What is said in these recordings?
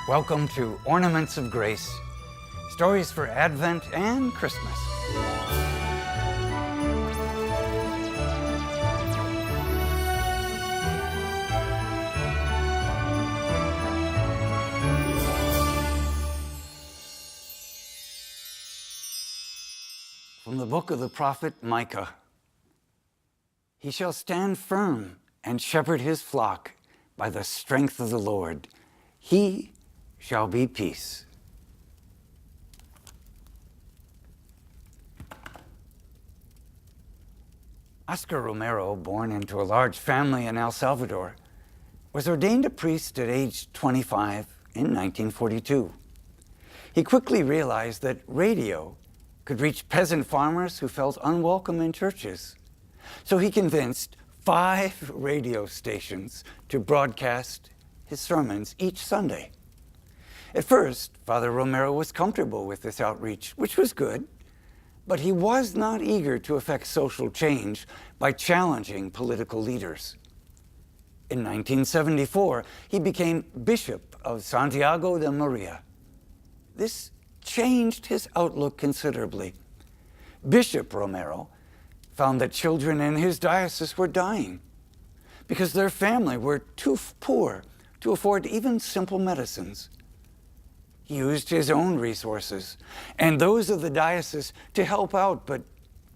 Welcome to Ornaments of Grace, stories for Advent and Christmas. From the book of the prophet Micah. He shall stand firm and shepherd his flock by the strength of the Lord. He shall be peace. Oscar Romero, born into a large family in El Salvador, was ordained a priest at age 25 in 1942. He quickly realized that radio could reach peasant farmers who felt unwelcome in churches. So he convinced 5 radio stations to broadcast his sermons each Sunday. At first, Father Romero was comfortable with this outreach, which was good, but he was not eager to effect social change by challenging political leaders. In 1974, he became Bishop of Santiago de Maria. This changed his outlook considerably. Bishop Romero found that children in his diocese were dying because their family were too poor to afford even simple medicines. He used his own resources and those of the diocese to help out, but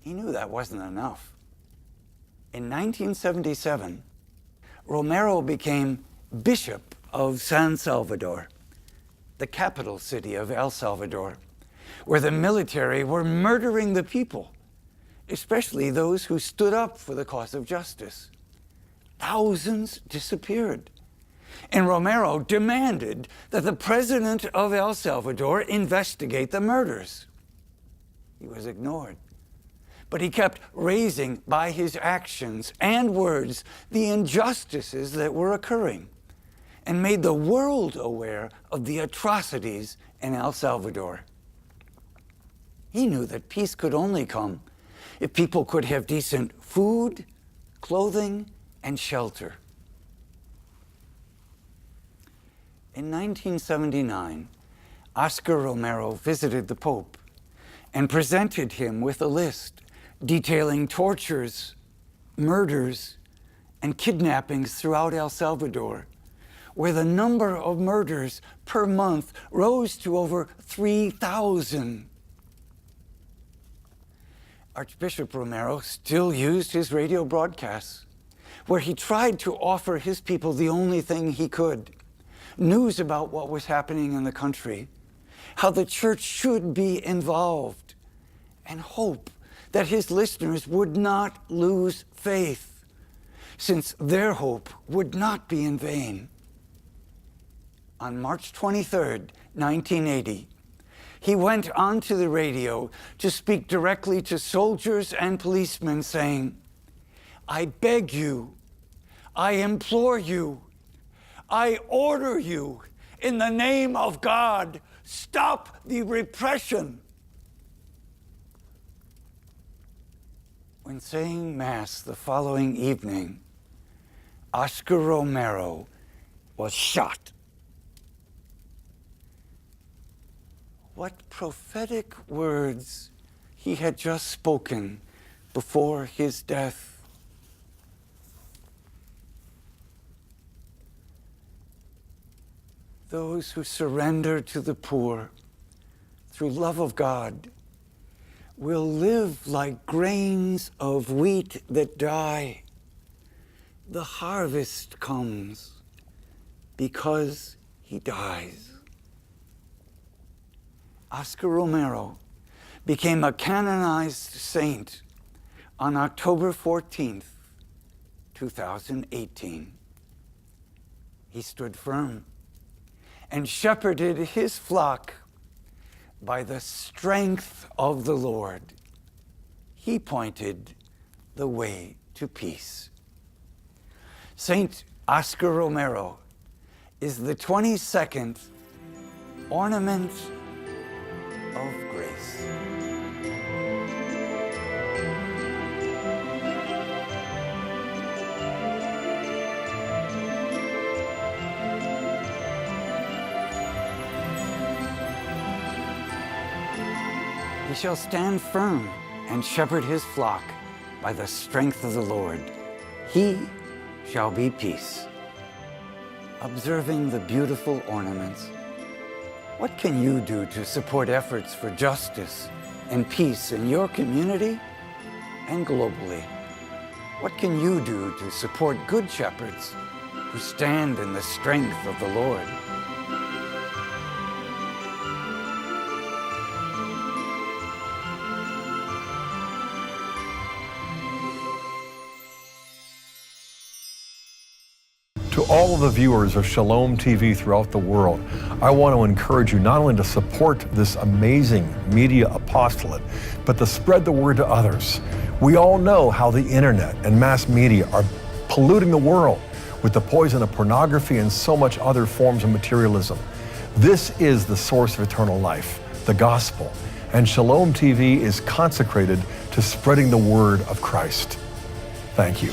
he knew that wasn't enough. In 1977, Romero became Bishop of San Salvador, the capital city of El Salvador, where the military were murdering the people, especially those who stood up for the cause of justice. Thousands disappeared. And Romero demanded that the president of El Salvador investigate the murders. He was ignored. But he kept raising by his actions and words the injustices that were occurring and made the world aware of the atrocities in El Salvador. He knew that peace could only come if people could have decent food, clothing, and shelter. In 1979, Oscar Romero visited the Pope and presented him with a list detailing tortures, murders, and kidnappings throughout El Salvador, where the number of murders per month rose to over 3,000. Archbishop Romero still used his radio broadcasts, where he tried to offer his people the only thing he could: news about what was happening in the country, how the church should be involved, and hope that his listeners would not lose faith, since their hope would not be in vain. On March 23, 1980, he went onto the radio to speak directly to soldiers and policemen, saying, "I beg you, I implore you, I order you, in the name of God, stop the repression." When saying Mass the following evening, Oscar Romero was shot. What prophetic words he had just spoken before his death. Those who surrender to the poor through love of God will live like grains of wheat that die. The harvest comes because he dies. Oscar Romero became a canonized saint on October 14th, 2018. He stood firm and shepherded his flock by the strength of the Lord. He pointed the way to peace. Saint Oscar Romero is the 22nd Ornament of Grace. shall stand firm and shepherd his flock by the strength of the Lord. He shall be peace. Observing the beautiful ornaments, what can you do to support efforts for justice and peace in your community and globally? What can you do to support good shepherds who stand in the strength of the Lord? To all of the viewers of Shalom TV throughout the world, I want to encourage you not only to support this amazing media apostolate, but to spread the word to others. We all know how the internet and mass media are polluting the world with the poison of pornography and so much other forms of materialism. This is the source of eternal life, the gospel, and Shalom TV is consecrated to spreading the word of Christ. Thank you.